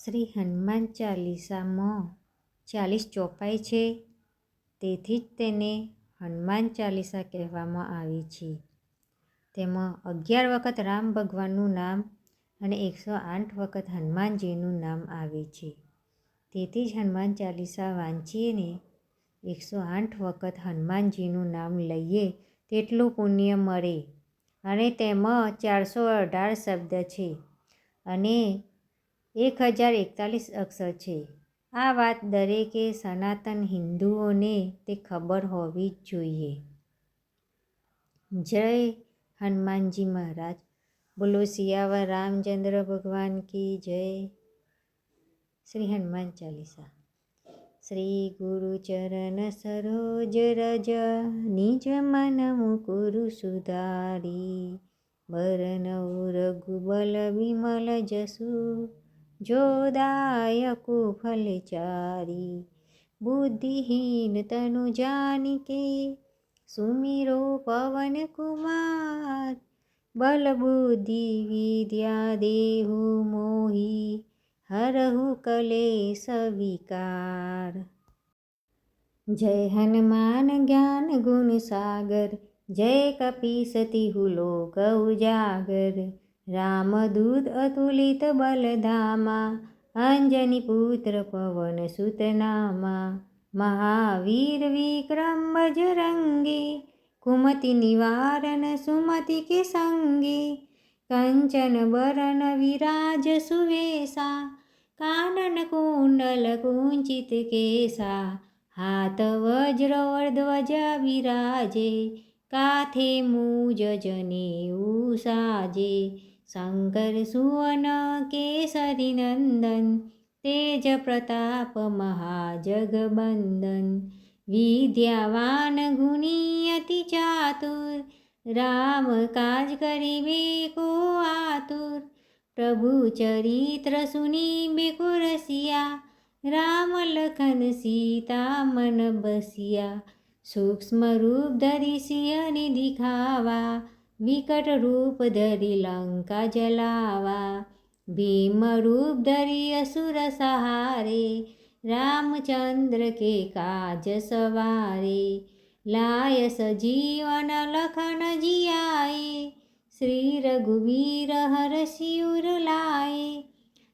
શ્રી હનુમાન ચાલીસામાં 40 ચોપાઈ છે, તેથી જ તેને હનુમાન ચાલીસા કહેવામાં આવે છે. તેમાં 11 વખત રામ ભગવાનનું નામ અને 108 વખત હનુમાનજીનું નામ આવે છે. તેથી જ હનુમાન ચાલીસા વાંચીએ ને 108 વખત હનુમાનજીનું નામ લઈએ તેટલું પુણ્ય મળે. અને તેમાં 418 શબ્દ છે અને 1041 અક્ષર છે. આ વાત દરેકે સનાતન હિન્દુઓને તે ખબર હોવી જ જોઈએ. જય હનુમાનજી મહારાજ. બોલો સિયાવર રામચંદ્ર ભગવાન કી જય. શ્રી હનુમાન ચાલીસા. શ્રી ગુરુ ચરણ સરોજ રજ, નિજ મન મુકુરુ સુધારી. બરનઉ રઘુબલ વિમલ જસુ, જો દાયકુ ફલચારી. બુદ્ધિહીન તનુ જાનિકે, સુમિરો પવન કુમાર. બલ બુદ્ધિ વિદ્યા દેહુ મોહી, હરહુ કલેશ વિકાર. જય હનુમાન જ્ઞાન ગુણ સાગર, જય કપીસતિહુ લોક ઉજાગર. રામદૂત અતુલિત બલધામા, અંજની પુત્ર પવન સુત નામા. મહાવીર વિક્રમ બજરંગી, કુમતિ નિવારણ સુમતિ કે સંગી. કંચન બરન વિરાજ સુવેશા, કાનન કુંડલ કુંચિત કેસા. હાથ વજ્ર ધ્વજા વિરાજે, કાથે મૂજ જનેઉ સાજે. શંકર સુવન કેસરી નંદન, તેજ પ્રતાપ મહાજગબંદન. વિદ્યાવાન ગુણી અતિ ચાતુર, રામ કાજ કરીબે કો આતુર. પ્રભુ ચરિત્ર સુનીબે કો રસિયા, રામ લખન સીતા મન બસિયા. સૂક્ષ્મ રૂપ ધરી સિંહને દિખાવા, વિકટ રૂપ ધરી લંકા જલાવા. ભીમ રૂપ ધરી અસુર સહારે, રામચંદ્ર કે કાજ સવારે. લાય સજીવન લખન જીયાએ, શ્રી રઘુવીર હરષિ ઉર લાए.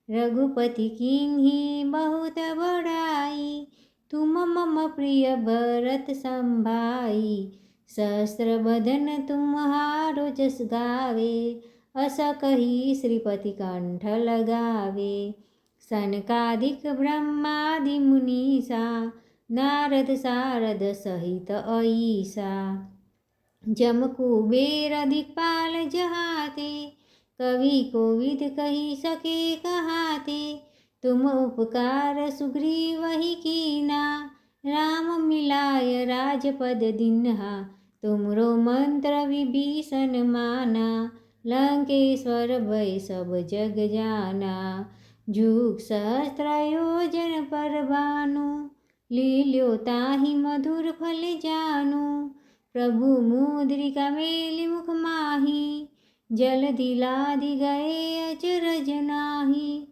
रघुपति कीन्ही बहुत बड़ाई, तुम मम प्रिय भरत संभाई. सहस्र बदन तुम्हारो जस गावे, अस कही श्रीपति कंठ लगावे. सनकादिक ब्रह्मादि मुनीसा, नारद सारद सहित अईसा. जम कुबेर दिक्पाल जहाते, कवि कोविद कही सके कहाते. तुम उपकार सुग्रीव ही कीना, राम मिलाय राजपद दीन्हा. तुमरो मंत्र विभीषण माना, लंकेश्वर भय सब जग जाना. जुग सहस्त्र योजन पर भानु, लील्यो ताहि मधुर फल जानु. प्रभु मुद्रिका मेलि मुख माही, जलधि लाधि गए अचरज नाही.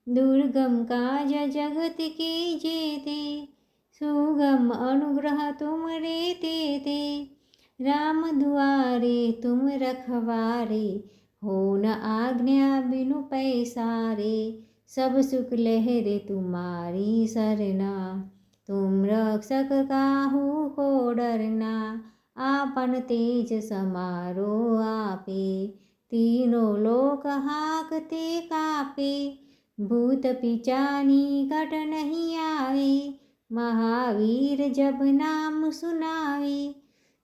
दुर्गम काज जगत के जेते, सुगम अनुग्रह तुम रे तेते. राम दुआरे तुम रखवारे, हो न आज्ञा बिनु पैसारे. सब सुख लहरे तुम्हारी सरना, तुम रक्षक काहू को डरना. आपन तेज समारो आपे, तीनों लोक हाकते कापे. भूत पिचानी कट नहीं आवे, महावीर जब नाम सुनावे.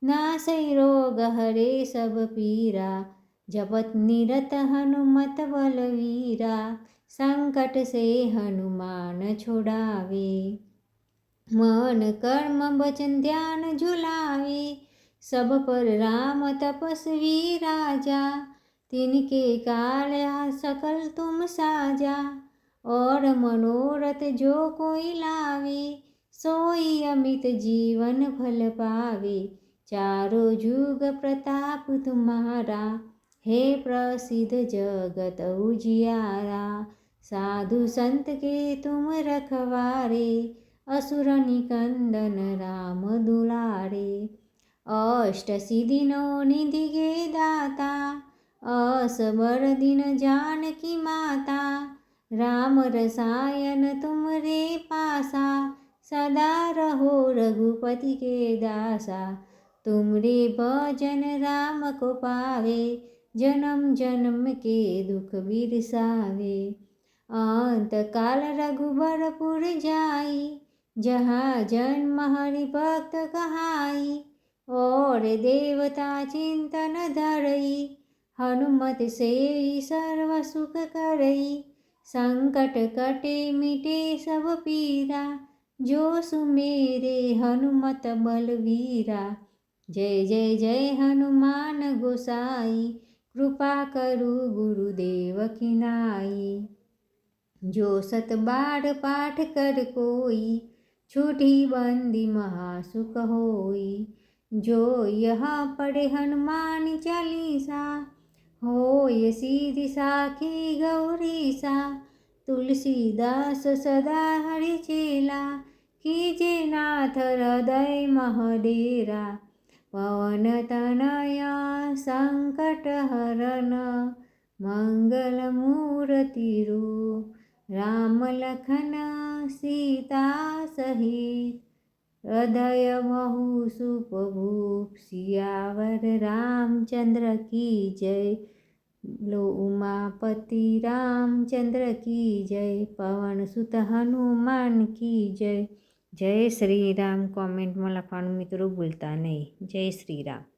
नासै रोग हरे सब पीरा, जपत निरत हनुमत बलवीरा. संकट से हनुमान छुड़ावे, मन कर्म वचन ध्यान झुलावे. सब पर राम तपस्वी राजा, तिनके काया सकल तुम साजा. और मनोरथ जो कोई लावे, सोई अमित जीवन फल पावे. चारों जुग प्रताप तुम्हारा, हे प्रसिद्ध जगत उजियारा. साधु संत के तुम रखवारे, असुर निकंदन राम दुलारे। अष्ट सिद्धिनो निधि के दाता, असबर दिन जानकी माता। राम रसायन तुम रे पासा, सदा रहो रघुपति के दासा। तुम रे भजन राम को पावे, जन्म जन्म के दुख बिरसावे। अंत काल रघुबरपुर जाई, जहाँ जन्म हरि भक्त कहाई। और देवता चिंतन धरई, हनुमत से सर्व सुख करई। संकट कटे मिटे सब पीरा, जो सुमेरे हनुमत बलवीरा। जय जय जय हनुमान गोसाई, कृपा करू गुरुदेव की नाई। जो सत बार पाठ कर कोई, छूटी बंदी महासुख होई। जो यहाँ पढ़े हनुमान चालीसा, होय सिद्धि साखी गौरीसा। तुलसीदास सदा हरि चेला, कीजे नाथ हृदय महडेरा। पवन तनया संकट हरन, मंगल मूर्ति रूप। राम लखन सीता सहित, हृदय महु सुपभूप। सियावर रामचंद्र की जय, लो उमापति रामचंद्र की जय। पवन सुत हनुमान की जय। जय श्री राम। कॉमेंटમાં લખવાનું મિત્રો ભૂલતા નહીં. જય શ્રી રામ.